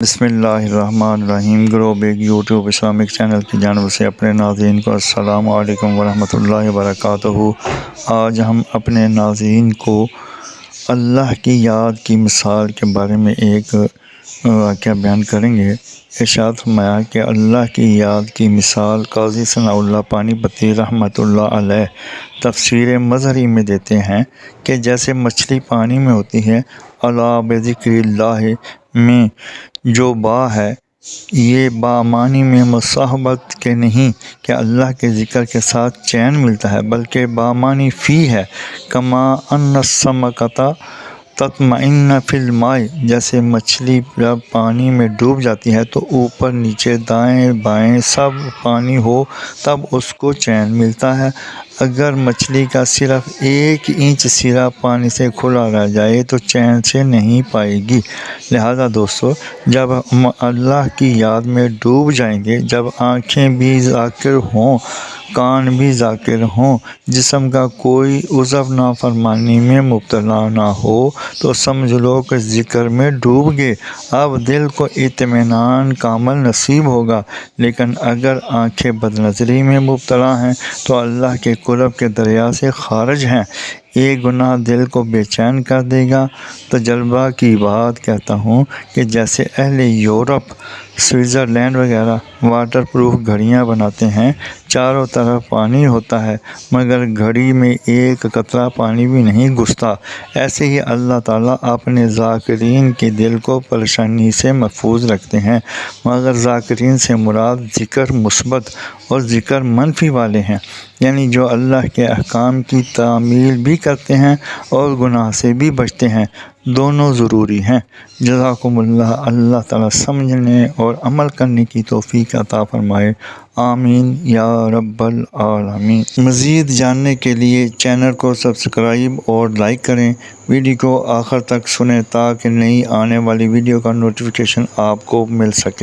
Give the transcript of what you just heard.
بسم اللہ الرحمن الرحیم۔ گروب ایک یوٹیوب اسلامک چینل کی جانب سے اپنے ناظرین کو السلام علیکم ورحمۃ اللہ وبرکاتہ۔ آج ہم اپنے ناظرین کو اللہ کی یاد کی مثال کے بارے میں ایک واقعہ بیان کریں گے۔ ارشاد فرمایا کہ اللہ کی یاد کی مثال قاضی ثناء اللہ پانی پتی رحمۃ اللہ علیہ تفسیر مظہری میں دیتے ہیں کہ جیسے مچھلی پانی میں ہوتی ہے، الا بذکر اللہ میں جو با ہے، یہ با معنی میں مصاحبت کے نہیں کہ اللہ کے ذکر کے ساتھ چین ملتا ہے، بلکہ با معنی فی ہے۔ کما ان السمکۃ تطمئن فی الماء، جیسے مچھلی جب پانی میں ڈوب جاتی ہے تو اوپر نیچے دائیں بائیں سب پانی ہو تب اس کو چین ملتا ہے۔ اگر مچھلی کا صرف 1 انچ سرا پانی سے کھلا رہ جائے تو چین سے نہیں پائے گی۔ لہذا دوستو، جب ہم اللہ کی یاد میں ڈوب جائیں گے، جب آنکھیں بھی ذاکر ہوں، کان بھی ذاکر ہوں، جسم کا کوئی عضو نافرمانی میں مبتلا نہ ہو، تو سمجھ لو کہ ذکر میں ڈوب گئے۔ اب دل کو اطمینان کامل نصیب ہوگا۔ لیکن اگر آنکھیں بد نظری میں مبتلا ہیں تو اللہ کے قرب کے دریا سے خارج ہیں۔ ایک گناہ دل کو بے چین کر دے گا۔ تجربہ کی بات کہتا ہوں کہ جیسے اہل یورپ، سوئٹزرلینڈ وغیرہ واٹر پروف گھڑیاں بناتے ہیں، چاروں طرف پانی ہوتا ہے مگر گھڑی میں ایک قطرہ پانی بھی نہیں گھستا، ایسے ہی اللہ تعالیٰ اپنے ذاکرین کے دل کو پریشانی سے محفوظ رکھتے ہیں۔ مگر ذاکرین سے مراد ذکر مثبت اور ذکر منفی والے ہیں، یعنی جو اللہ کے احکام کی تعمیل بھی کرتے ہیں اور گناہ سے بھی بچتے ہیں، دونوں ضروری ہیں۔ جزاکم اللہ۔ اللہ تعالیٰ سمجھنے اور عمل کرنے کی توفیق عطا فرمائے، آمین یا رب العالمین۔ مزید جاننے کے لیے چینل کو سبسکرائب اور لائک کریں، ویڈیو کو آخر تک سنیں تاکہ نئی آنے والی ویڈیو کا نوٹیفیکیشن آپ کو مل سکے۔